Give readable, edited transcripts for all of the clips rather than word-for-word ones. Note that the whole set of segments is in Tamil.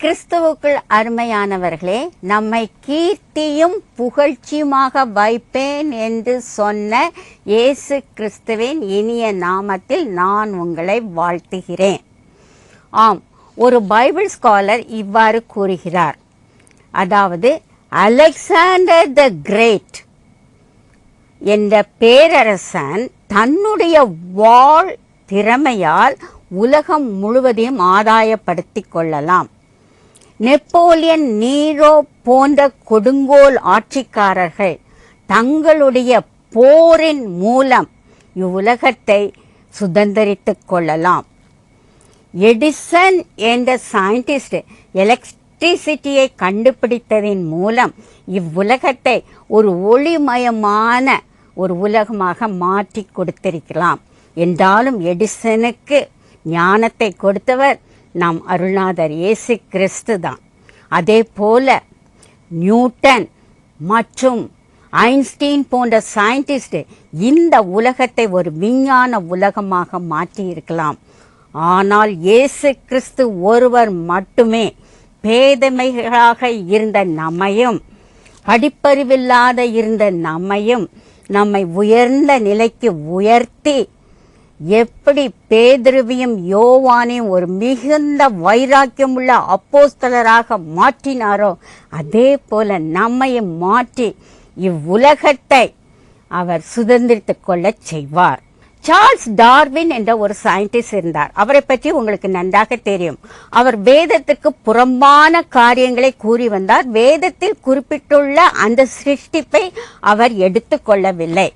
கிறிஸ்துவுக்குள் அருமையானவர்களே, நம்மை கீர்த்தியும் புகழ்ச்சியுமாக வைப்பேன் என்று சொன்ன இயேசு கிறிஸ்துவின் இனிய நாமத்தில் நான் உங்களை வாழ்த்துகிறேன். ஆம், ஒரு பைபிள் ஸ்காலர் இவ்வாறு கூறுகிறார். அதாவது, அலெக்சாண்டர் த கிரேட் என்ற பேரரசன் தன்னுடைய வாள் திறமையால் உலகம் முழுவதையும் ஆதாயப்படுத்திக் கொள்ளலாம். நெப்போலியன், நீரோ போன்ற கொடுங்கோல் ஆட்சிக்காரர்கள் தங்களுடைய போரின் மூலம் இவ்வுலகத்தை சுதந்திரித்துக் கொள்ளலாம். எடிசன் என்ற சயின்டிஸ்ட் எலக்ட்ரிசிட்டியை கண்டுபிடித்ததின் மூலம் இவ்வுலகத்தை ஒரு ஒளிமயமான ஒரு உலகமாக மாற்றி கொடுத்திருக்கலாம். என்றாலும் எடிசனுக்கு ஞானத்தை கொடுத்தவர் நம் அருள்நாதர் இயேசு கிறிஸ்து தான். அதே போல நியூட்டன் மற்றும் ஐன்ஸ்டீன் போன்ற சயின்டிஸ்ட் இந்த உலகத்தை ஒரு விஞ்ஞான உலகமாக மாற்றியிருக்கலாம். ஆனால் இயேசு கிறிஸ்து ஒருவர் மட்டுமே பேதமைகளாக இருந்த நம்மையும், படிப்பறிவில்லாத இருந்த நம்மை உயர்ந்த நிலைக்கு உயர்த்தி, எப்படி பேதுருவையும் யோவானையும் ஒரு மிகுந்த வைராக்கியமுள்ள அப்போஸ்தலராக மாற்றினாரோ அதே போல நம்மையும் மாற்றி இவ்வுலகத்தை அவர் சுதந்திரித்துக் கொள்ளச் செய்வார். சார்ல்ஸ் டார்வின் என்ற ஒரு சயின்டிஸ்ட் இருந்தார். அவரை பற்றி உங்களுக்கு நன்றாக தெரியும். அவர் வேதத்துக்கு புறம்பான காரியங்களை கூறி வந்தார். வேதத்தில் குறிப்பிட்டுள்ள அந்த சிருஷ்டிப்பை அவர் எடுத்துக்கொள்ளவில்லை.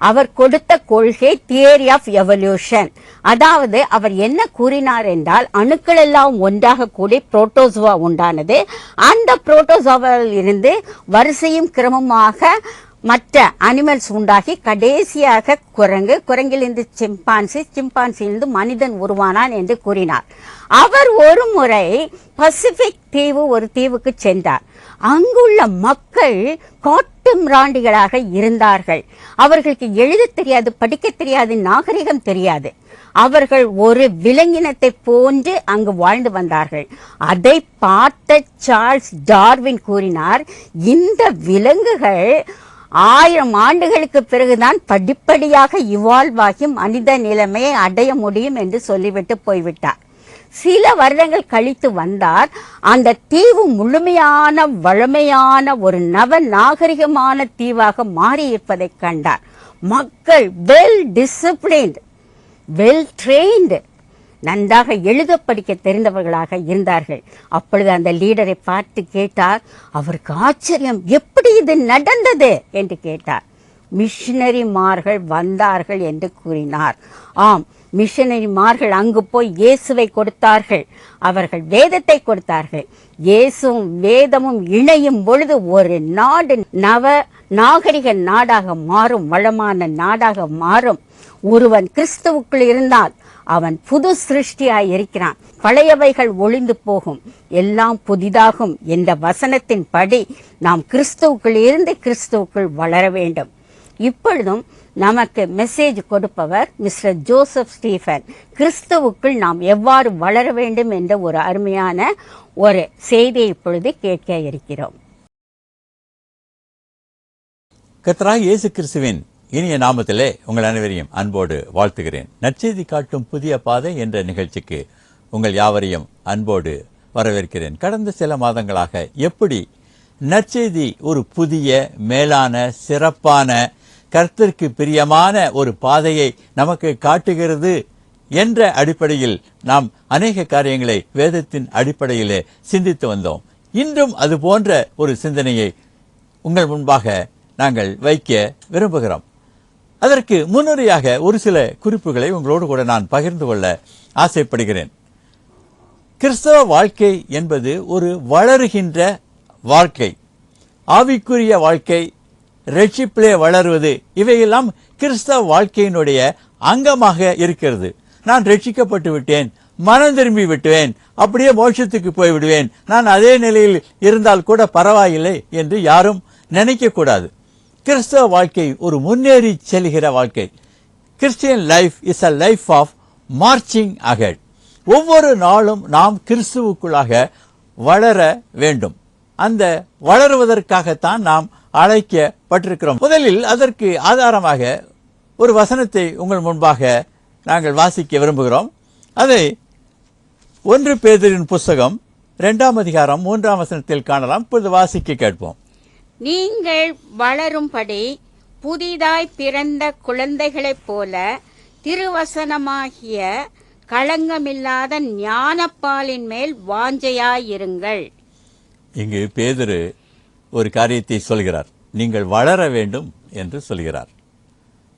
அவர் கொடுத்த கொள்கை தியரி ஆஃப் எவல்யூஷன். அதாவது அவர் என்ன கூறினார் என்றால், அணுக்கள் எல்லாம் ஒன்றாக கூடி புரோட்டோசோவா உண்டானது. அந்த புரோட்டோசோவாவில் இருந்து வரிசையும் கிரமமாக மற்ற அனிமல்ஸ் உண்டாகி கடைசியாக குரங்கிலிருந்து சிம்பான்சியிலிருந்து மனிதன் உருவானான் என்று கூறினார். அவர் ஒரு முறை பசிபிக் தீவு ஒரு தீவுக்கு சென்றார். அங்குள்ள மக்கள் காட்டு மிராண்டிகளாக இருந்தார்கள். அவர்களுக்கு எழுத தெரியாது, படிக்க தெரியாது, நாகரிகம் தெரியாது. அவர்கள் ஒரு விலங்கினத்தை போன்று அங்கு வாழ்ந்து வந்தார்கள். அதை பார்த்த சார்ல்ஸ் டார்வின் கூறினார், இந்த விலங்குகள் 1000 ஆண்டுகளுக்கு பிறகுதான் படிப்படியாக இவால்வ் ஆகி மனித நிலைமையை அடைய முடியும் என்று சொல்லிவிட்டு போய்விட்டார். சில வருடங்கள் கழித்து வந்தார். அந்த தீவு முழுமையான வளமையான ஒரு நவ நாகரிகமான தீவாக மாறியிருப்பதை கண்டார். மக்கள் வெல் டிசிப்ளின்ட், வெல் ட்ரெயின்டு, நன்றாக எழுத படிக்க தெரிந்தவர்களாக இருந்தார்கள். அப்பொழுது அந்த லீடரை பார்த்து கேட்டார். அவருக்கு ஆச்சரியம், எப்படி இது நடந்தது என்று கேட்டார். மிஷனரிமார்கள் வந்தார்கள் என்று கூறினார். ஆம், மிஷனரிமார்கள் அங்கு போய் இயேசுவை கொடுத்தார்கள். அவர்கள் வேதத்தை கொடுத்தார்கள். இயேசுவும் வேதமும் இணையும் பொழுது ஒரு நாடு நவ நாகரிக நாடாக மாறும், வளமான நாடாக மாறும். ஒருவன் கிறிஸ்துவுக்குள் இருந்தால் அவன் புது சிருஷ்டியாய் இருக்கிறான். பழையவைகள் ஒளிந்து போகும், எல்லாம் புதிதாகும் என்ற வசனத்தின் படி நாம் கிறிஸ்துவுக்குள் இருந்து கிறிஸ்துவுக்குள் வளர வேண்டும். இப்பொழுதும் நமக்கு மெசேஜ் கொடுப்பவர் மிஸ்டர் ஜோசப் ஸ்டீஃபன். கிறிஸ்துவுக்குள் நாம் எவ்வாறு வளர வேண்டும் என்ற ஒரு அருமையான ஒரு செய்தியை இப்பொழுது கேட்க இருக்கிறோம். கர்த்தராகிய இயேசு கிறிஸ்துவின் இனிய நாமத்திலே உங்கள் அனைவரையும் அன்போடு வாழ்த்துகிறேன். நற்செய்தி காட்டும் புதிய பாதை என்ற நிகழ்ச்சிக்கு உங்கள் யாவரையும் அன்போடு வரவேற்கிறேன். கடந்த சில மாதங்களாக எப்படி நற்செய்தி ஒரு புதிய, மேலான, சிறப்பான, கர்த்தருக்கு பிரியமான ஒரு பாதையை நமக்கு காட்டுகிறது என்ற அடிப்படையில் நாம் அநேக காரியங்களை வேதத்தின் அடிப்படையிலே சிந்தித்து வந்தோம். இன்றும் அது போன்ற ஒரு சிந்தனையை உங்கள் முன்பாக நாங்கள் வைக்க விரும்புகிறோம். அதற்கு முன்னுரையாக ஒரு சில குறிப்புகளை உங்களோடு கூட நான் பகிர்ந்து கொள்ள ஆசைப்படுகிறேன். கிறிஸ்தவ வாழ்க்கை என்பது ஒரு வளருகின்ற வாழ்க்கை. ஆவிக்குரிய வாழ்க்கை, ரட்சிப்பிலே வளருவது, இவையெல்லாம் கிறிஸ்தவ வாழ்க்கையினுடைய அங்கமாக இருக்கிறது. நான் ரட்சிக்கப்பட்டு விட்டேன், மனம் திரும்பி விட்டுவேன், அப்படியே மோட்சத்துக்கு போய்விடுவேன், நான் அதே நிலையில் இருந்தால் கூட பரவாயில்லை என்று யாரும் நினைக்கக்கூடாது. கிறிஸ்தவ வாழ்க்கை ஒரு முன்னேறி செல்கிற வாழ்க்கை. Christian life is a life of marching ahead. ஒவ்வொரு நாளும் நாம் கிறிஸ்துவுக்குள்ளாக வளர வேண்டும். அந்த வளருவதற்காகத்தான் நாம் அழைக்கப்பட்டிருக்கிறோம். முதலில் அதற்கு ஆதாரமாக ஒரு வசனத்தை உங்கள் முன்பாக நாங்கள் வாசிக்க விரும்புகிறோம். அதை 1 பேதுருவின் புஸ்தகம் 2ஆம் அதிகாரம் 3ஆம் வசனத்தில் காணலாம். இப்பொழுது வாசிக்க கேட்போம். நீங்கள் வளரும்படி புதிதாய் பிறந்த குழந்தைகளைப் போல திருவசனமாகிய களங்கமில்லாத ஞானப்பாலின் மேல் வாஞ்சையாயிருங்கள். இங்கு பேதுரு ஒரு காரியத்தை சொல்கிறார். நீங்கள் வளர வேண்டும் என்று சொல்கிறார்.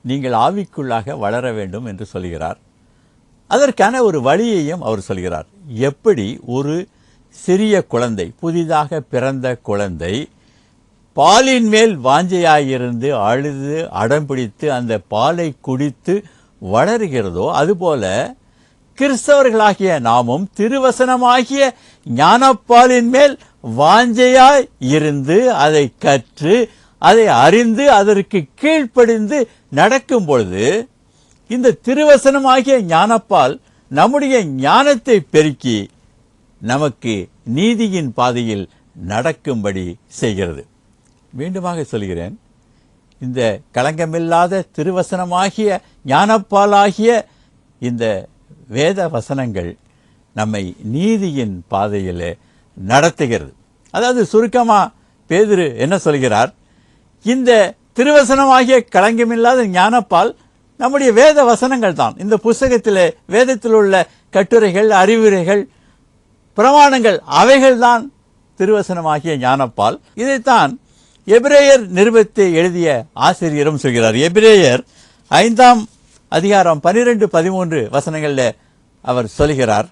நீங்கள் ஆவிக்குள்ளாக வளர வேண்டும் என்று சொல்கிறார். அதற்கான ஒரு வழியையும் அவர் சொல்கிறார். எப்படி ஒரு சிறிய குழந்தை, புதிதாக பிறந்த குழந்தை பாலின் மேல் வாஞ்சையாயிருந்து அழுது அடம்பிடித்து அந்த பாலை குடித்து வளருகிறதோ, அதுபோல கிறிஸ்தவர்களாகிய நாமும் திருவசனமாகிய ஞானப்பாலின் மேல் வாஞ்சையாய் இருந்து அதை கற்று அதை அறிந்து அதற்கு கீழ்ப்படிந்து நடக்கும் பொழுது இந்த திருவசனமாகிய ஞானப்பால் நம்முடைய ஞானத்தை பெருக்கி நமக்கு நீதியின் பாதையில் நடக்கும்படி செய்கிறது. மீண்டுமாக சொல்கிறேன், இந்த களங்கமில்லாத திருவசனமாகிய ஞானப்பாலாகிய இந்த வேத வசனங்கள் நம்மை நீதியின் பாதையில் நடத்துகிறது. அதாவது சுருக்கமா பேதுரு என்ன சொல்கிறார்? இந்த திருவசனமாகிய களங்கமில்லாத ஞானப்பால் நம்முடைய வேத வசனங்கள் தான். இந்த புஸ்தகத்தில் வேதத்தில் உள்ள கட்டுரைகள், அறிவுரைகள், பிரமாணங்கள் அவைகள்தான் திருவசனமாகிய ஞானப்பால். இதைத்தான் எபிரேயர் நிருபத்தை எழுதிய ஆசிரியரும் சொல்கிறார். எபிரேயர் 5ஆம் அதிகாரம் 12-13 வசனங்களில் அவர் சொல்கிறார்.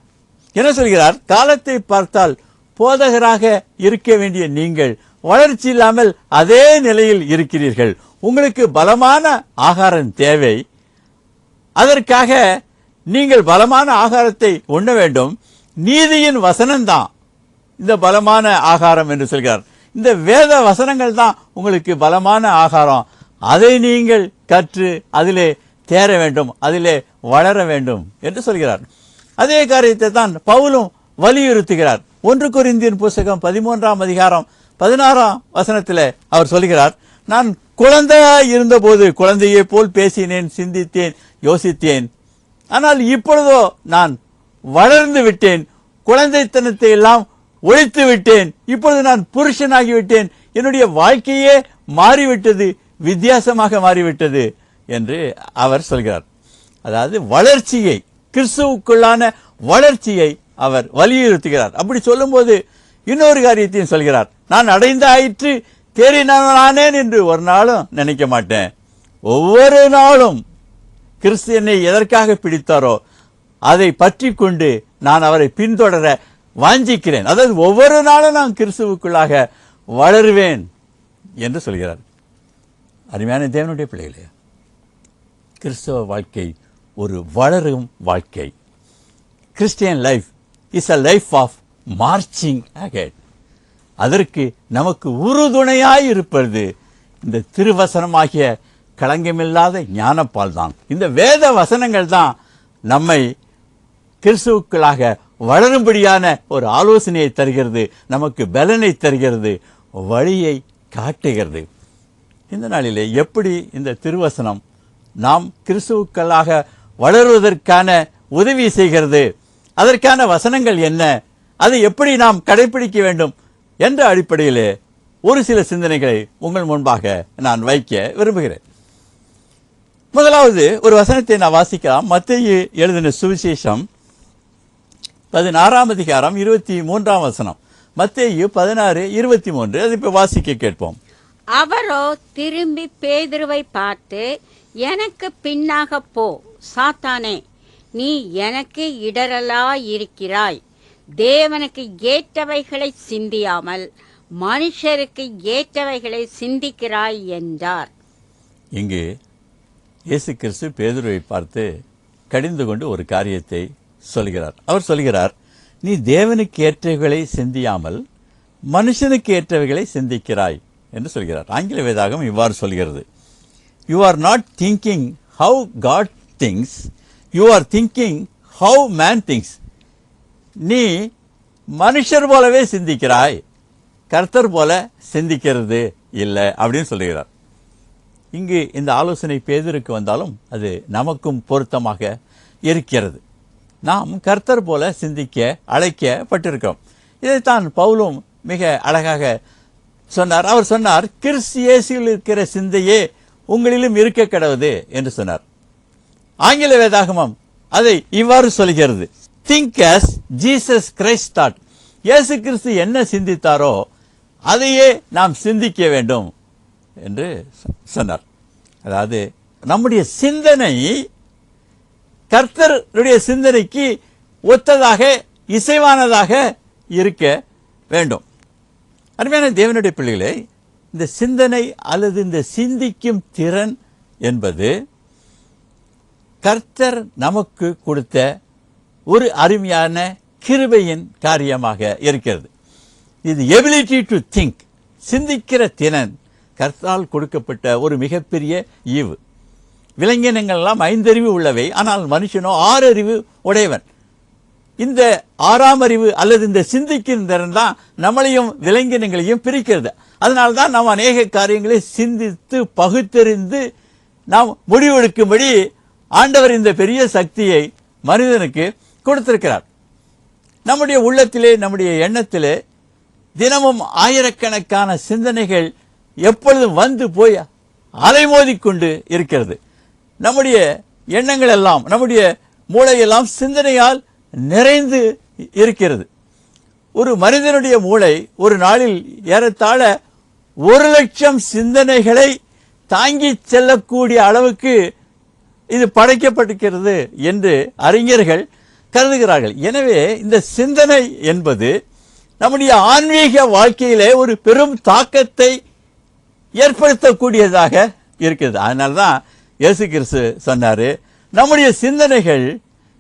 என்ன சொல்கிறார்? காலத்தை பார்த்தால் போதகராக இருக்க வேண்டிய நீங்கள் வளர்ச்சி இல்லாமல் அதே நிலையில் இருக்கிறீர்கள். உங்களுக்கு பலமான ஆகாரம் தேவை. அதற்காக நீங்கள் பலமான ஆகாரத்தை உண்ண வேண்டும். நீதியின் வசனம்தான் இந்த பலமான ஆகாரம் என்று சொல்கிறார். இந்த வேத வசனங்கள் தான் உங்களுக்கு பலமான ஆகாரம். அதை நீங்கள் கற்று அதிலே தேர வேண்டும், அதிலே வளர வேண்டும் என்று சொல்கிறார். அதே காரியத்தை தான் பவுலும் வலியுறுத்துகிறார். 1 கொரிந்தியர் புஸ்தகம் 13ஆம் அதிகாரம் 16ஆம் வசனத்தில் அவர் சொல்கிறார், நான் குழந்தையாய் இருந்தபோது குழந்தையை போல் பேசினேன், சிந்தித்தேன், யோசித்தேன். ஆனால் இப்பொழுதோ நான் வளர்ந்து விட்டேன், குழந்தைத்தனத்தை எல்லாம் ஒழித்து விட்டேன். இப்பொழுது நான் புருஷனாகிவிட்டேன், என்னுடைய வாழ்க்கையே மாறிவிட்டது, வித்தியாசமாக மாறிவிட்டது என்று அவர் சொல்கிறார். அதாவது வளர்ச்சியை, கிறிஸ்துவுக்குள்ளான வளர்ச்சியை அவர் வலியுறுத்துகிறார். அப்படி சொல்லும்போது இன்னொரு காரியத்தையும் சொல்கிறார். நான் அடைந்தாயிற்று, தேறினானேன் என்று ஒரு நாளும் நினைக்க மாட்டேன். ஒவ்வொரு நாளும் கிறிஸ்து என்னை எதற்காக பிடித்தாரோ அதை பற்றி கொண்டு நான் அவரை பின்தொடர வாஞ்சிக்கிறேன். அதாவது ஒவ்வொரு நாளும் நான் கிறிஸ்துவுக்குள்ளாக வளருவேன் என்று சொல்கிறார். அருமையான தேவனுடைய பிள்ளைகளே, கிறிஸ்தவ வாழ்க்கை ஒரு வளரும் வாழ்க்கை. Christian life is a life of marching ahead. அதற்கு நமக்கு உறுதுணையாய் இருப்பது இந்த திருவசனமாகிய களங்கமில்லாத ஞானப்பால் தான். இந்த வேத வசனங்கள் தான் நம்மை கிறிஸ்துவுக்குள்ளாக வளரும்படியான ஒரு ஆலோசனையை தருகிறது, நமக்கு பலனை தருகிறது, வழியை காட்டுகிறது. இந்த நாளிலே எப்படி இந்த திருவசனம் நாம் கிறிஸ்துவுக்குள்ளாக வளருவதற்கான உதவி செய்கிறது, அதற்கான வசனங்கள் என்ன, அதை எப்படி நாம் கடைபிடிக்க வேண்டும் என்ற அடிப்படையிலே ஒரு சில சிந்தனைகளை உங்கள் முன்பாக நான் வைக்க விரும்புகிறேன். முதலாவது ஒரு வசனத்தை நான் வாசிக்கலாம். மத்தேயு எழுதின சுவிசேஷம் 16ஆம் அதிகாரம் 23ஆம் வசனம். மத்தேயு 16:23. அதை இப்போ வாசிக்க கேட்போம். அவரோ திரும்பி பேதுருவை பார்த்து, எனக்கு பின்னாக போ சாத்தானே, நீ எனக்கு இடரலாயிருக்கிறாய். தேவனுக்கு ஏற்றவைகளை சிந்தியாமல் மனுஷருக்கு ஏற்றவைகளை சிந்திக்கிறாய் என்றார். இங்கு இயேசு கிறிஸ்து பேதுருவை பார்த்து கடிந்து கொண்டு ஒரு காரியத்தை சொல்கிறார். அவர் சொல்கிறார், நீ தேவனுக்கு ஏற்றவைகளை சிந்தியாமல் மனுஷனுக்கு ஏற்றவைகளை சிந்திக்கிறாய் என்று சொல்கிறார். ஆங்கில வேதாகம் இவ்வாறு சொல்கிறது, you are not thinking how God thinks, you are thinking how man thinks. நீ மனுஷர் போலவே சிந்திக்கிறாய், கர்த்தர் போல சிந்திக்கிறது இல்லை அப்படின்னு சொல்லுகிறார். இங்கு இந்த ஆலோசனை பேதுருக்கு வந்தாலும் அது நமக்கும் பொருத்தமாக இருக்கிறது. நாம் கர்த்தர் போல சிந்திக்க அழைக்கப்பட்டிருக்கிறோம். இதைத்தான் பவுலும் மிக அழகாக சொன்னார். அவர் சொன்னார், கிறிஸ்து இயேசுவில் இருக்கிற சிந்தையே உங்களிலும் இருக்க கடவுது என்று சொன்னார். ஆங்கில வேதாகமம் அதை இவ்வாறு சொல்கிறது, think as Jesus Christ thought. இயேசு கிறிஸ்து என்ன சிந்தித்தாரோ அதையே நாம் சிந்திக்க வேண்டும் என்று சொன்னார். அதாவது நம்முடைய சிந்தனை கர்த்தருடைய சிந்தனைக்கு ஒத்ததாக இசைவானதாக இருக்க வேண்டும். அருமையான தேவனுடைய பிள்ளைகளே, இந்த சிந்தனை அல்லது இந்த சிந்திக்கும் திறன் என்பது கர்த்தர் நமக்கு கொடுத்த ஒரு அருமையான கிருபையின் காரியமாக இருக்கிறது. இது எபிலிட்டி டு திங்க், சிந்திக்கிற திறன் கர்த்தரால் கொடுக்கப்பட்ட ஒரு மிகப்பெரிய ஈவு. விலங்கினங்கள் எல்லாம் 5 அறிவு உள்ளவை, ஆனால் மனுஷனோ 6 அறிவு உடையவன். இந்த 6ஆம் அறிவு அல்லது இந்த சிந்திக்கும் திறன் தான் நம்மளையும் விலங்கினங்களையும் பிரிக்கிறது. அதனால்தான் நாம் அநேக காரியங்களை சிந்தித்து பகுத்தறிந்து நாம் முடிவெடுக்கும்படி ஆண்டவர் இந்த பெரிய சக்தியை மனிதனுக்கு கொடுத்திருக்கிறார். நம்முடைய உள்ளத்திலே, நம்முடைய எண்ணத்திலே தினமும் ஆயிரக்கணக்கான சிந்தனைகள் எப்பொழுதும் வந்து போய் அலைமோதிக்கொண்டு இருக்கிறது. நம்முடைய எண்ணங்கள் எல்லாம், நம்முடைய மூளையெல்லாம் சிந்தனையால் நிறைந்து இருக்கிறது. ஒரு மனிதனுடைய மூளை ஒரு நாளில் ஏறத்தாழ 1,00,000 சிந்தனைகளை தாங்கி செல்லக்கூடிய அளவுக்கு இது படைக்கப்பட்டிருக்கிறது என்று அறிஞர்கள் கருதுகிறார்கள். எனவே இந்த சிந்தனை என்பது நம்முடைய ஆன்மீக வாழ்க்கையிலே ஒரு பெரும் தாக்கத்தை ஏற்படுத்தக்கூடியதாக இருக்கிறது. அதனால்தான் இயேசு கிறிஸ்து சொன்னாரு, நம்முடைய சிந்தனைகள்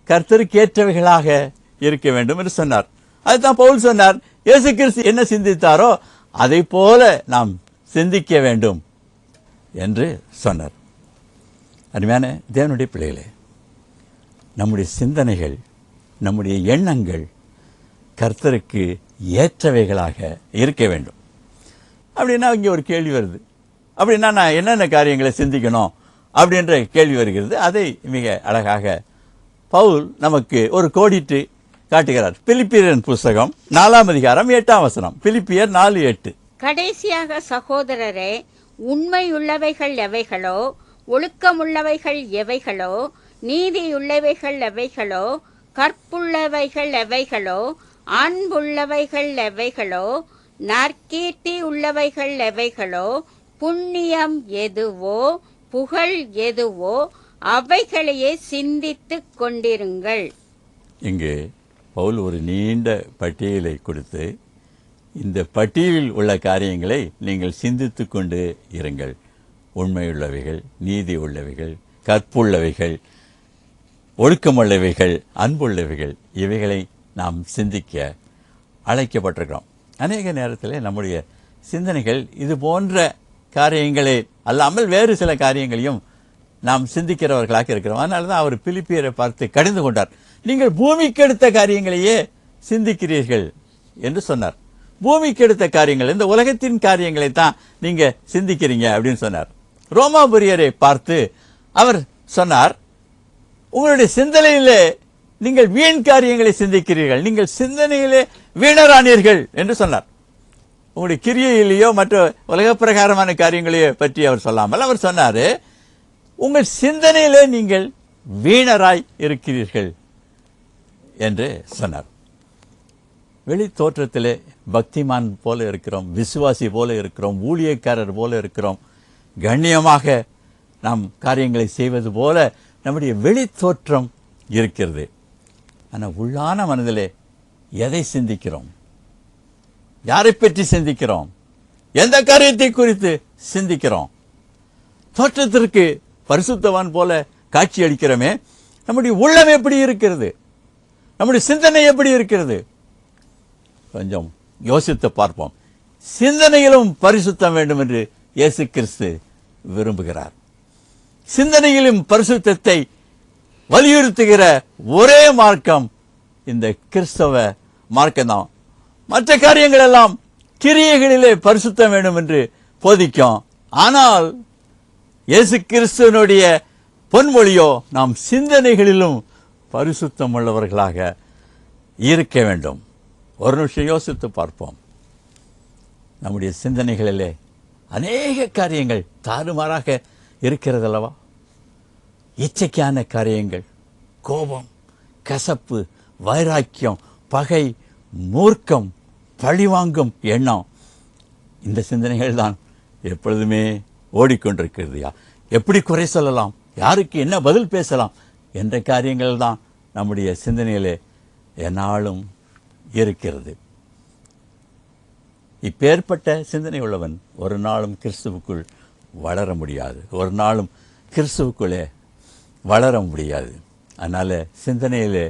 கர்த்தருக்கு ஏற்றவைகளாக இருக்க வேண்டும் என்று சொன்னார். அதுதான் பவுல் சொன்னார், இயேசு கிறிஸ்து என்ன சிந்தித்தாரோ அதை போல நாம் சிந்திக்க வேண்டும் என்று சொன்னார். அருமையான தேவனுடைய பிள்ளைகளே, நம்முடைய சிந்தனைகள், நம்முடைய எண்ணங்கள் கர்த்தருக்கு ஏற்றவைகளாக இருக்க வேண்டும். அப்படின்னா இங்கே ஒரு கேள்வி வருது, அப்படின்னா நான் என்னென்ன காரியங்களை சிந்திக்கணும் அப்படின்ற கேள்வி வருகிறது. அதை மிக அழகாக பவுல் நமக்கு ஒரு கோடிட்டு காட்டுகிறார். பிலிப்பியரின் புஸ்தகம் 4ஆம் அதிகாரம் 8ஆம் வசனம். பிலிப்பியர் 4:8. கடைசியாக சகோதரரே, உண்மையுள்ளவைகள் எவைகளோ, ஒழுக்கமுள்ளவைகள் எவைகளோ, நீதியுள்ளவைகள் எவைகளோ, கற்புள்ளவைகள் எவைகளோ, அன்புள்ளவைகள் எவைகளோ, நற்கீர்த்தி உள்ளவைகள் எவைகளோ, புண்ணியம் எதுவோ, புகழ் எதுவோ, அவைகளையே சிந்தித்துக் கொண்டிருங்கள். இங்கு பவுல் ஒரு நீண்ட பட்டியலை கொடுத்து, இந்த பட்டியலில் உள்ள காரியங்களை நீங்கள் சிந்தித்துக் கொண்டு இருங்கள். உண்மையுள்ளவைகள், நீதி உள்ளவைகள், கற்புள்ளவைகள், ஒழுக்கமுள்ளவைகள், அன்புள்ளவைகள், இவைகளை நாம் சிந்திக்க அழைக்கப்பட்டிருக்கிறோம். அநேக நேரத்தில் நம்முடைய சிந்தனைகள் இது போன்ற காரியங்களே அல்லாமல் வேறு சில காரியங்களையும் நாம் சிந்திக்கிறவர்களாக இருக்கிறோம். அதனால தான் அவர் பிலிப்பியரை பார்த்து கடிந்து கொண்டார். நீங்கள் பூமிக்கு எடுத்த காரியங்களையே சிந்திக்கிறீர்கள் என்று சொன்னார். பூமிக்கு எடுத்த காரியங்கள், இந்த உலகத்தின் காரியங்களை தான் நீங்க சிந்திக்கிறீங்க அப்படின்னு சொன்னார். ரோமாபுரியரை பார்த்து அவர் சொன்னார், உங்களுடைய சிந்தனையிலே நீங்கள் வீண் காரியங்களை சிந்திக்கிறீர்கள், நீங்கள் சிந்தனையிலே வீணரானீர்கள் என்று சொன்னார். உங்களுடைய கிரியையிலேயோ மற்ற உலக பிரகாரமான காரியங்களையோ பற்றி அவர் சொல்லாமல் அவர் சொன்னாரு, உங்கள் சிந்தனையிலே நீங்கள் வீணராய் இருக்கிறீர்கள் என்று சொன்னார். வெளி தோற்றத்திலே பக்திமான் போல இருக்கிறோம், விசுவாசி போல இருக்கிறோம், ஊழியக்காரர் போல இருக்கிறோம், கண்ணியமாக நாம் காரியங்களை செய்வது போல நம்முடைய வெளி தோற்றம் இருக்கிறது. ஆனால் உள்ளான மனதிலே எதை சிந்திக்கிறோம், யாரை பற்றி சிந்திக்கிறோம், எந்த காரியத்தை குறித்து சிந்திக்கிறோம்? தோற்றத்திற்கு பரிசுத்தவான் போல காட்சி அளிக்கிறோமே, நம்முடைய உள்ளம் எப்படி இருக்கிறது, நம்முடைய சிந்தனை எப்படி இருக்கிறது? கொஞ்சம் யோசித்து பார்ப்போம். சிந்தனையிலும் பரிசுத்தம் வேண்டும் என்று இயேசு கிறிஸ்து விரும்புகிறார். சிந்தனையிலும் பரிசுத்தத்தை வலியுறுத்துகிற ஒரே மார்க்கம் இந்த கிறிஸ்தவ மார்க்கம் தான். மற்ற காரியங்கள் எல்லாம் கிரியைகளிலே பரிசுத்தம் வேண்டும் என்று போதிக்கும். ஆனால் இயேசு கிறிஸ்துவனுடைய பொன்மொழியோ நாம் சிந்தனைகளிலும் பரிசுத்தம் உள்ளவர்களாக இருக்க வேண்டும். ஒரு நிமிஷம் யோசித்து பார்ப்போம். நம்முடைய சிந்தனைகளிலே அநேக காரியங்கள் தாறுமாறாக இருக்கிறதல்லவா? இச்சைக்கான காரியங்கள், கோபம், கசப்பு, வைராக்கியம், பகை, மூர்க்கம், பழிவாங்கும் எண்ணம், இந்த சிந்தனைகள் தான் எப்பொழுதுமே ஓடிக்கொண்டிருக்கிறது. எப்படி குறை சொல்லலாம், யாருக்கு என்ன பதில் பேசலாம் என்ற காரியங்கள் தான் நம்முடைய சிந்தனையிலே எந்நாளும் இருக்கிறது. இப்பேற்பட்ட சிந்தனை உள்ளவன் ஒரு நாளும் கிறிஸ்துவுக்குள் வளர முடியாது, ஒரு நாளும் கிறிஸ்துவுக்குள்ளே வளர முடியாது. அதனால் சிந்தனையிலே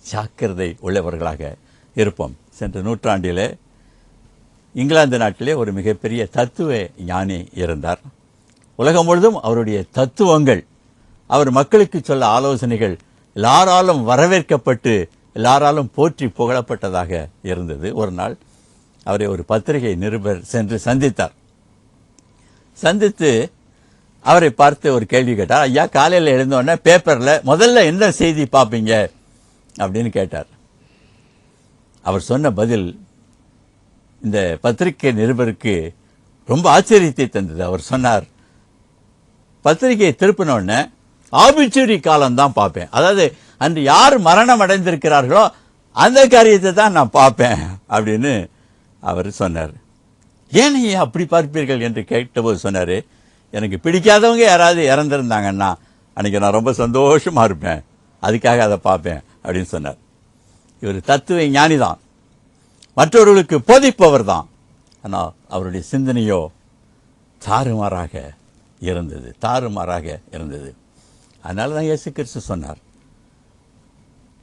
ஜாக்கிரதை உள்ளவர்களாக இருப்போம். சென்ற நூற்றாண்டிலே இங்கிலாந்து நாட்டிலே ஒரு மிகப்பெரிய தத்துவ ஞானி இருந்தார். உலகம் முழுதும் அவருடைய தத்துவங்கள், அவர் மக்களுக்கு சொல்ல ஆலோசனைகள் எல்லாராலும் வரவேற்கப்பட்டு எல்லாராலும் போற்றி புகழப்பட்டதாக இருந்தது. ஒரு நாள் அவரை ஒரு பத்திரிகை நிருபர் சென்று சந்தித்தார். சந்தித்து அவரை பார்த்து ஒரு கேள்வி கேட்டார். ஐயா, காலையில் எழுந்தோடனே பேப்பரில் முதல்ல என்ன செய்தி பார்ப்பீங்க அப்படின்னு கேட்டார். அவர் சொன்ன பதில் இந்த பத்திரிகை நிருபருக்கு ரொம்ப ஆச்சரியத்தை தந்தது. அவர் சொன்னார், பத்திரிகையை திருப்பினோடனே ஆபிச்சுரி காலம்தான் பார்ப்பேன். அதாவது அன்று யார் மரணம் அடைந்திருக்கிறார்களோ அந்த காரியத்தை தான் நான் பார்ப்பேன் அப்படின்னு அவர் சொன்னார். ஏன் ஐயா அப்படி பார்ப்பீர்கள் என்று கேட்டபோது சொன்னார், எனக்கு பிடிக்காதவங்க யாராவது இறந்துருந்தாங்கன்னா அன்றைக்கி நான் ரொம்ப சந்தோஷமாக இருப்பேன், அதுக்காக அதை பார்ப்பேன் அப்படின்னு சொன்னார். இவர் தத்துவ ஞானி தான், மற்றவர்களுக்கு போதிப்பவர் தான். ஆனால் அவருடைய சிந்தனையோ தாறுமாறாக இருந்தது. அதனால தான் இயேசு கிறிஸ்து சொன்னார்,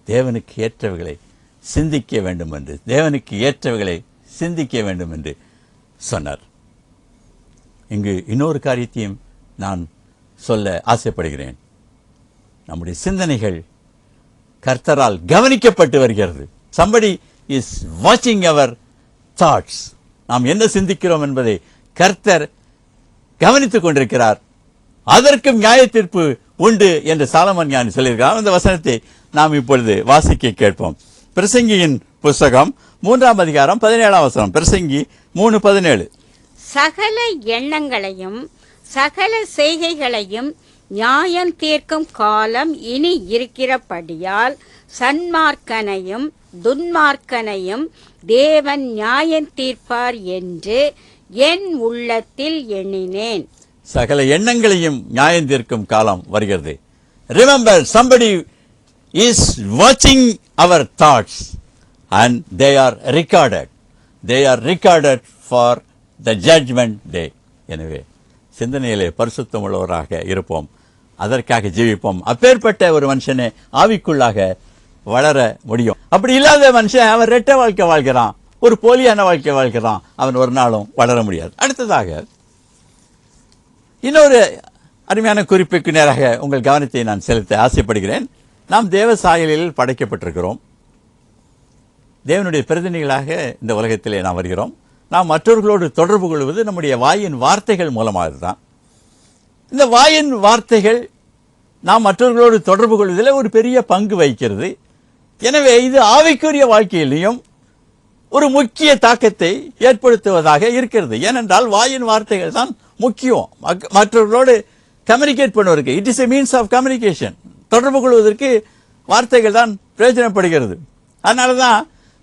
தேவனுக்கு ஏற்றவைகளை சிந்திக்க வேண்டும் என்று சொன்னார். இங்கு இன்னொரு காரியத்தையும் நான் சொல்ல ஆசைப்படுகிறேன். நம்முடைய சிந்தனைகள் கர்த்தரால் கவனிக்கப்பட்டு வருகிறது. somebody is watching our thoughts. நாம் என்ன சிந்திக்கிறோம் என்பதை கர்த்தர் கவனித்துக் கொண்டிருக்கிறார். அதற்கும் நியாய தீர்ப்பு உண்டு என்று சாலமோன் ஞானி சொல்லியிருக்கிறார். அந்த வசனத்தை நாம் இப்பொழுது வாசிக்க கேட்போம். பிரசங்கியின் புஸ்தகம் 3ஆம் அதிகாரம் 17ஆம் வசனம். பிரசங்கி 3:17. சகல எண்ணங்களையும் சகல செய்கைகளையும் நியாயம் தீர்க்கும் காலம் இனி இருக்கிறபடியால் சன்மார்க்கனையும் துன்மார்க்கனையும் தேவன் நியாயம் தீர்ப்பார் என்று என் உள்ளத்தில் எண்ணினேன். சகல எண்ணங்களையும் நியாயம் தீர்க்கும் காலம் வருகிறது. Remember, somebody is watching our thoughts and they are recorded. They are recorded for the judgment day. எனவே சிந்தனையிலே பரிசுத்தம் உள்ளவராக இருப்போம், அதற்காக ஜீவிப்போம். அப்பேற்பட்ட ஒரு மனுஷனே ஆவிக்குள்ளாக வளர முடியும். அப்படி இல்லாத மனுஷன் அவன் ரெட்டை வாழ்க்கை வாழ்கிறான், ஒரு போலியான வாழ்க்கை வாழ்கிறான், அவன் ஒரு நாளும் வளர முடியாது. அடுத்ததாக இன்னொரு அருமையான குறிப்புக்கு நேராக உங்கள் கவனத்தை நான் செலுத்த ஆசைப்படுகிறேன். நாம் தேவ சாயலில் படைக்கப்பட்டிருக்கிறோம். தேவனுடைய பிரதிநிதிகளாக இந்த உலகத்திலே நாம் வருகிறோம். நாம் மற்றவர்களோடு தொடர்பு கொள்வது நம்முடைய வாயின் வார்த்தைகள் மூலமாக தான். இந்த வாயின் வார்த்தைகள் நாம் மற்றவர்களோடு தொடர்பு கொள்வதில் ஒரு பெரிய பங்கு வகிக்கிறது. எனவே இது ஆவிக்குரிய வாழ்க்கையிலையும் ஒரு முக்கிய தாக்கத்தை ஏற்படுத்துவதாக இருக்கிறது. ஏனென்றால் வாயின் வார்த்தைகள் தான் முக்கியம். மற்றவர்களோடு கம்யூனிகேட் பண்ணுவதற்கு it is a means of communication. தொடர்பு கொள்வதற்கு வார்த்தைகள் தான் பிரயோஜனப்படுகிறது. அதனால தான்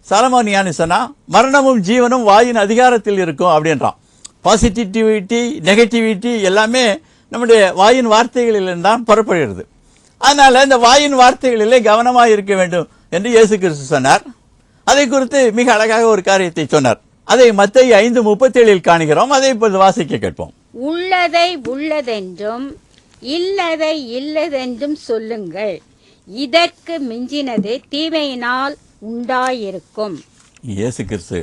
சாலமோன் ஞானி சொன்னா, மரணமும் ஜீவனும் வாயின் அதிகாரத்தில் இருக்கும் அப்படின்றான். பாசிட்டிவிட்டி, நெகட்டிவிட்டி எல்லாமே நம்முடைய வாயின் வார்த்தைகளில் தான் புறப்படுகிறது. அதனால இந்த வாயின் வார்த்தைகளிலே கவனமாக இருக்க வேண்டும் என்று இயேசு கிறிஸ்து சொன்னார். அதை குறித்து மிக அழகாக ஒரு காரியத்தை சொன்னார். அதை மத்தேயு 5:37 காணுகிறோம். அதை இப்போது வாசிக்க கேட்போம். உள்ளதை உள்ளதென்றும் இல்லதை இல்லதென்றும் சொல்லுங்கள், இதற்கு மிஞ்சினது தீமையினால் உண்டாயிருக்கும். இயேசு கிறிஸ்து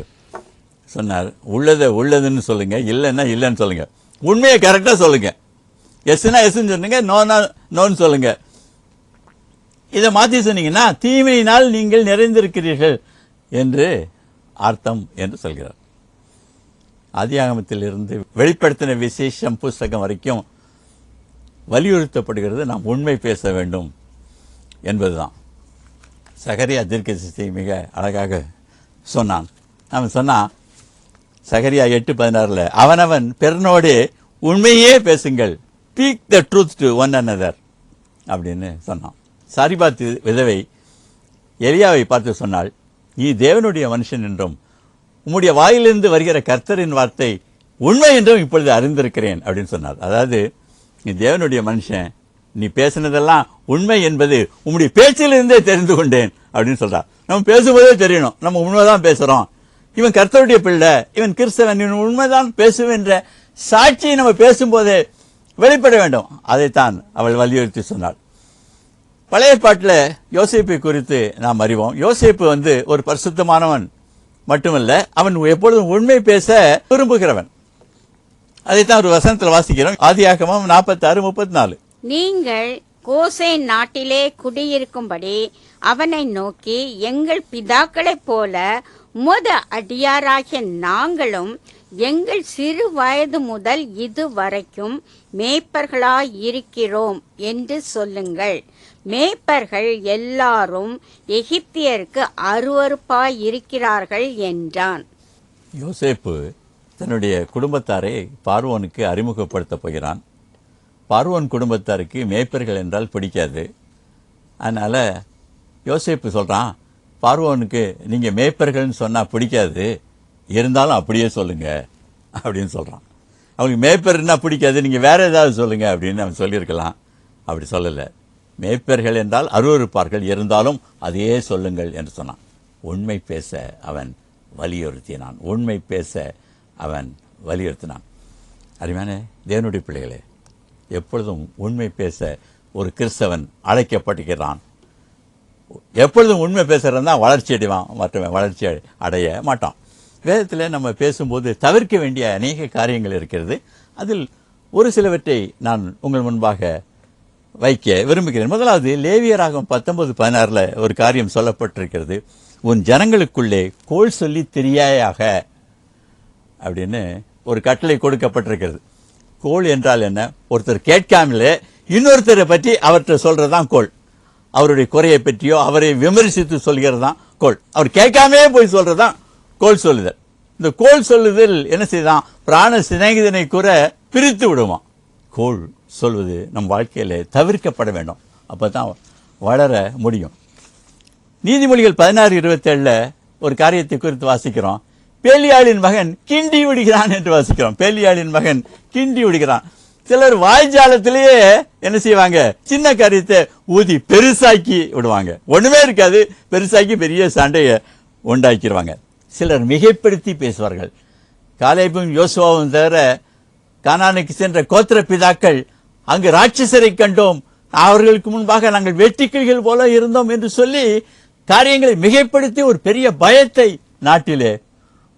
சொன்னார், உள்ளதை உள்ளதுன்னு சொல்லுங்க, இல்லைன்னா இல்லைன்னு சொல்லுங்க. உண்மையை கரெக்டாக சொல்லுங்க. எஸ்னா எஸ்ன்னு சொன்னீங்க, நோனா நோன்னு சொல்லுங்க. இதை மாற்றி சொன்னீங்கன்னா தீமையினால் நீங்கள் நிறைந்திருக்கிறீர்கள் என்று அர்த்தம் என்று சொல்கிறார். ஆதியாகமத்திலிருந்து வெளிப்படுத்தின விசேஷம் புஸ்தகம் வரைக்கும் வலியுறுத்தப்படுகிறது நாம் உண்மை பேச வேண்டும் என்பதுதான். சகரியா தீர்க்கதரிசி மிக அழகாக சொன்னான். அவன் சொன்னான் சகரியா 8:16 அவனவன் பிறனோடு உண்மையே பேசுங்கள், speak the truth to one another அப்படின்னு சொன்னான். சாரிபாத் விதவை எலியாவை பார்த்து சொன்னாள், நீ தேவனுடைய மனுஷன் என்றும் உம்முடைய வாயிலிருந்து வருகிற கர்த்தரின் வார்த்தை உண்மை என்றும் இப்பொழுது அறிந்திருக்கிறேன் அப்படின்னு சொன்னார். அதாவது நீ தேவனுடைய மனுஷன், நீ பேசினதெல்லாம் உண்மை என்பது உம்முடைய பேச்சிலிருந்தே தெரிந்து கொண்டேன் அப்படின்னு சொல்றார். நம்ம பேசும்போதே தெரியணும் நம்ம உண்மைதான் பேசுறோம், இவன் கர்த்தருடைய பிள்ளை, இவன் கிறிஸ்தவன், இவன் உண்மைதான் பேசுவேன் என்ற சாட்சியை நம்ம பேசும்போதே வெளிப்பட வேண்டும். அதைத்தான் அவள் வலியுறுத்தி சொன்னாள். பழைய ஏற்பாட்டில் யோசேப்பை குறித்து நாம் அறிவோம். யோசேப்பு ஒரு பரிசுத்தமானவன் மட்டுமல்ல, அவன் எப்பொழுதும் உண்மை பேச விரும்புகிறவன். அதைத்தான் ஒரு வசனத்தில் வாசிக்கிறோம். ஆதியாகமம் 46:34. நீங்கள் கோசேன் நாட்டிலே குடியிருக்கும்படி அவனை நோக்கி, எங்கள் பிதாக்களைப் போல உமது அடியாராகிய நாங்களும் எங்கள் சிறு வயது முதல் இதுவரைக்கும் மேய்ப்பர்களாய் இருக்கிறோம் என்று சொல்லுங்கள். மேய்ப்பர்கள் எல்லாரும் எகிப்தியருக்கு அருவருப்பாய் இருக்கிறார்கள் என்றான். யோசேப்பு தன்னுடைய குடும்பத்தாரை பார்வோனுக்கு அறிமுகப்படுத்தப் போகிறான். பார்வோன் குடும்பத்தாருக்கு மேய்ப்பர்கள் என்றால் பிடிக்காது. அதனால யோசேப்பு சொல்றான், பார்வோனுக்கு நீங்க மேய்ப்பர்கள்னு சொன்னா பிடிக்காது, இருந்தாலும் அப்படியே சொல்லுங்க அப்படின்னு சொல்றான். அவனுக்கு மேய்ப்பர்னா பிடிக்காது, நீங்க வேற ஏதாவது சொல்லுங்க அப்படின்னு அவன் சொல்லியிருக்கலாம். அப்படி சொல்லலை. மேய்ப்பர்கள் என்றால் அருவருப்பார்கள், இருந்தாலும் அதையே சொல்லுங்கள் என்று சொன்னான். உண்மை பேச அவன் வலியுறுத்தினான். உண்மை பேச அவன் வலியுறுத்தினான். அருமையான தேவனுடைய பிள்ளைகளே, எப்பொழுதும் உண்மை பேச ஒரு கிறிஸ்தவன் அழைக்கப்பட்டிருக்கிறான். எப்பொழுதும் உண்மை பேசுறதா வளர்ச்சி அடைவான், மற்றவன் வளர்ச்சி அடைய மாட்டான். வேதத்தில் நம்ம பேசும்போது தவிர்க்க வேண்டிய அநேக காரியங்கள் இருக்கிறது. அதில் ஒரு சிலவற்றை நான் உங்கள் முன்பாக வைக்க விரும்புகிறேன். முதலாவது லேவியராகமம் 19:16 ஒரு காரியம் சொல்லப்பட்டிருக்கிறது. உன் ஜனங்களுக்குள்ளே கோள் சொல்லி தெரியாயாக அப்படின்னு ஒரு கட்டளை கொடுக்கப்பட்டிருக்கிறது. கோள் என்றால் என்ன? ஒருத்தர் கேட்காமலே இன்னொருத்தரை பற்றி அவர்கிட்ட சொல்றதுதான் கோள். அவருடைய குறையை பற்றியோ அவரை விமர்சித்து சொல்கிறது தான் கோள். அவர் கேட்காமே போய் சொல்றதுதான் கோள் சொல்லுதல். இந்த கோள் சொல்லுதல் என்ன செய்தான்? பிராண சிநேகிதனை கூட பிரித்து விடுவான். கோள் சொல்வது நம் வாழ்க்கையில தவிர்க்கப்பட வேண்டும். அப்பதான் வளர முடியும். நீதிமொழிகள் 16:27 ஒரு காரியத்தை குறித்து வாசிக்கிறோம். பேலியாளின் மகன் கிண்டி விடுகிறான் என்று வாசிக்கிறோம். பேலியாளின் மகன் கிண்டி விடுகிறான். சிலர் வாய்ஜாலத்திலேயே என்ன செய்வாங்க? சின்ன காரியத்தை ஊதி பெருசாக்கி விடுவாங்க. ஒண்ணுமே இருக்காது, பெருசாக்கி பெரிய சண்டையை உண்டாக்கிடுவாங்க. சிலர் மிகைப்படுத்தி பேசுவார்கள். காலேபும் யோசுவாவும் தவிர கானானுக்கு சென்ற கோத்திர பிதாக்கள் அங்கு ராட்சசரை கண்டோம், அவர்களுக்கு முன்பாக நாங்கள் வெட்டுக்கிளிகள் போல இருந்தோம் என்று சொல்லி காரியங்களை மிகைப்படுத்தி ஒரு பெரிய பயத்தை நாட்டிலே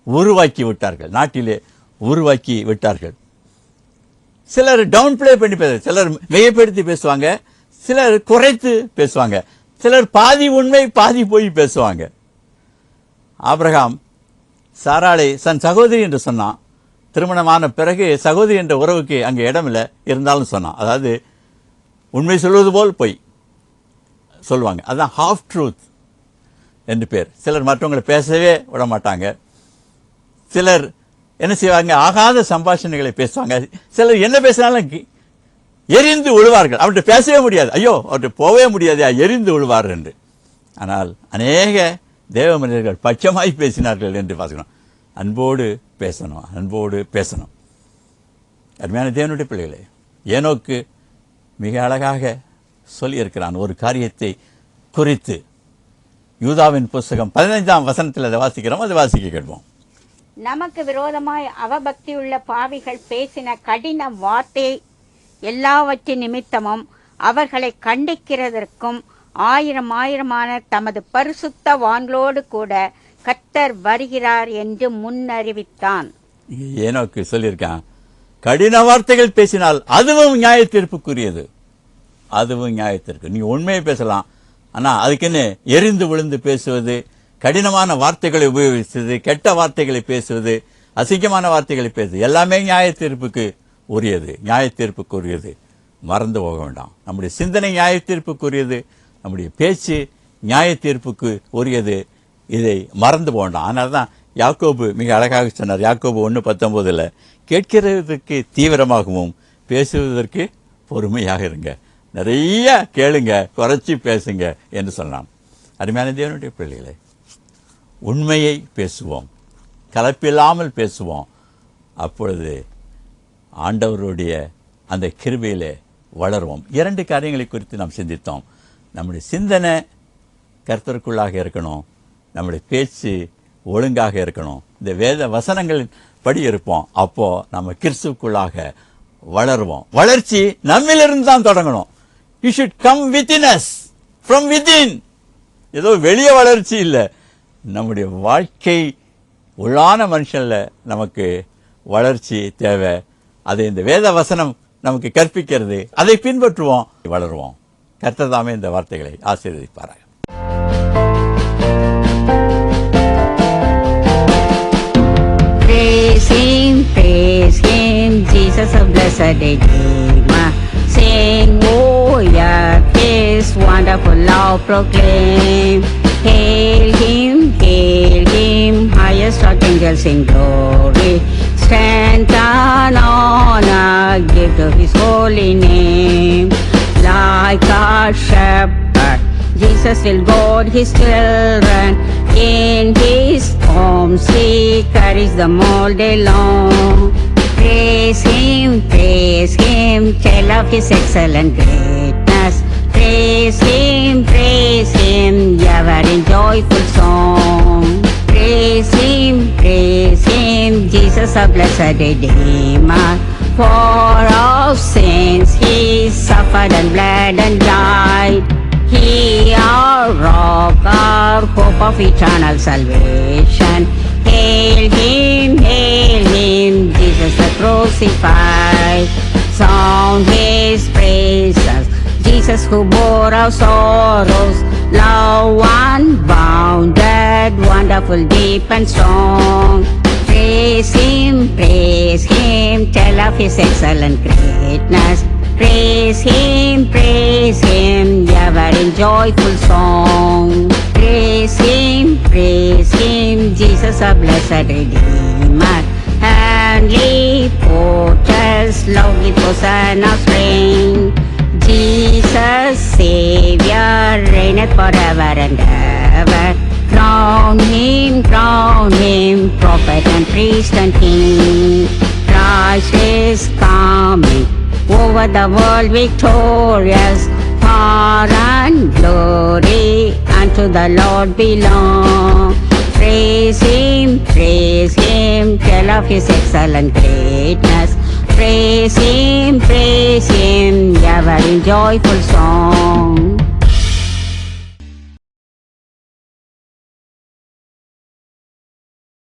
உருவாக்கி விட்டார்கள். சிலர் டவுன் பிளே பண்ணி பேசுவாங்க, சிலர் மிகைப்படுத்தி பேசுவாங்க, சிலர் குறைத்து பேசுவாங்க, சிலர் பாதி உண்மை பாதி போய் பேசுவாங்க. ஆபிரகாம் சாராளை தன் சகோதரி என்று சொன்னான். திருமணமான பிறகு சகோதரி என்ற உறவுக்கு அங்கே இடமில்லை, இருந்தாலும் சொன்னான். அதாவது உண்மை சொல்வது போல் போய் சொல்லுவாங்க. அதுதான் ஹாஃப் ட்ரூத் என்று பேர். சிலர் மற்றவங்களை பேசவே விட மாட்டாங்க. சிலர் என்ன செய்வாங்க? ஆகாத சம்பாஷணைகளை பேசுவாங்க. சிலர் என்ன பேசினாலும் எரிந்து விழுவார்கள். அவர்கிட்ட பேசவே முடியாது, ஐயோ அவர்கிட்ட போகவே முடியாது, எரிந்து விழுவார் என்று. ஆனால் அநேக தேவ மனிதர்கள் பட்சமாய் பேசினார்கள் என்று பார்க்கணும். அன்போடு பேசணும். அருமையான தேவனுடைய பிள்ளைகளே, ஏனோக்கு மிக அழகாக சொல்லியிருக்கிறான் ஒரு காரியத்தை குறித்து. யூதாவின் புஸ்தகம் 15ஆம் வசனத்தில் அதை வாசிக்கிறோம், அதை வாசிக்க கேட்போம். நமக்கு விரோதமாய் அவபக்தியுள்ள பாவிகள் பேசின கடின வார்த்தை எல்லாவற்றின் நிமித்தமும் அவர்களை கண்டிக்கிறதற்கும் ஆயிரமான தமது பரிசுத்தவான்களோடு கூட கர்த்தர் வருகிறார் என்று முன்னறிவித்தான். ஏனோக்கு சொல்லியிருக்கான், கடின வார்த்தைகள் பேசினால் அதுவும் நியாயத்தீர்ப்புக்குரியது. நீ உண்மையை பேசலாம், ஆனா அதுக்குன்னு எரிந்து விழுந்து பேசுவது, கடினமான வார்த்தைகளை உபயோகிப்பது, கெட்ட வார்த்தைகளை பேசுவது, அசிங்கமான வார்த்தைகளை பேசுவது எல்லாமே நியாய தீர்ப்புக்கு உரியது. மறந்து போக வேண்டாம். நம்முடைய சிந்தனை நியாய தீர்ப்புக்குரியது, நம்முடைய பேச்சு நியாய தீர்ப்புக்கு உரியது. இதை மறந்து போக வேண்டாம். அதனால தான் யாக்கோபு மிக அழகாக சொன்னார். யாக்கோபு 1:19 கேட்கிறதுக்கு தீவிரமாகவும் பேசுவதற்கு பொறுமையாக இருங்க. நிறைய கேளுங்க, குறைச்சி பேசுங்க என்று சொன்னான். அருமையான தேவனுடைய பிள்ளைகளே, உண்மையை பேசுவோம், கலப்பில்லாமல் பேசுவோம். அப்பொழுது ஆண்டவருடைய அந்த கிருபையிலே வளருவோம். 2 காரியங்களை குறித்து நாம் சிந்தித்தோம். நம்முடைய சிந்தனை கர்த்தருக்குள்ளாக இருக்கணும், நம்முடைய பேச்சு ஒழுங்காக இருக்கணும். இந்த வேத வசனங்களின் படி இருப்போம். அப்போ நம்ம கிறிஸ்துவுக்குள்ளாக வளருவோம். வளர்ச்சி நம்மிலிருந்து தான் தொடங்கணும். You should come within us, from within. ஏதோ வெளியே வளர்ச்சி இல்லை, நம்முடைய வாழ்க்கை உள்ளான மனுஷன்ல நமக்கு வளர்ச்சி தேவை. அதை இந்த வேத வசனம் நமக்கு கற்பிக்கிறது. அதை பின்பற்றுவோம், வளருவோம். கர்த்தர் தாமே இந்த வார்த்தைகளை ஆசீர்வதிப்பாராக. Praise Him, Jesus of blessed Redeemer. Sing, oh yeah, His wonderful love proclaim. Hail Him, highest archangels in glory. Strength and honor give to His holy name. Like a shepherd, Jesus will guard His children. In His arms He carries them all day long. Praise Him, tell of His excellent greatness. Praise Him, ever in joyful song. Praise Him, Jesus our blessed Redeemer. For our sins He suffered and bled and died. He our rock, our hope of eternal salvation. Hail Him, Jesus the crucified. Sound His praises, Jesus who bore our sorrows. Love unbounded, wonderful, deep and strong. Praise Him, tell of His excellent greatness. Praise Him, ever in joyful song. Praise Him, Jesus our blessed Redeemer. Heavenly portals, loudly Hosanna strain. Jesus Savior reigneth forever and ever. Crown Him, prophet and priest and king. Christ is coming, over the world victorious. Power and glory unto the Lord belong. Praise Him, tell of His excellent greatness. Praise Him, ever in joyful song.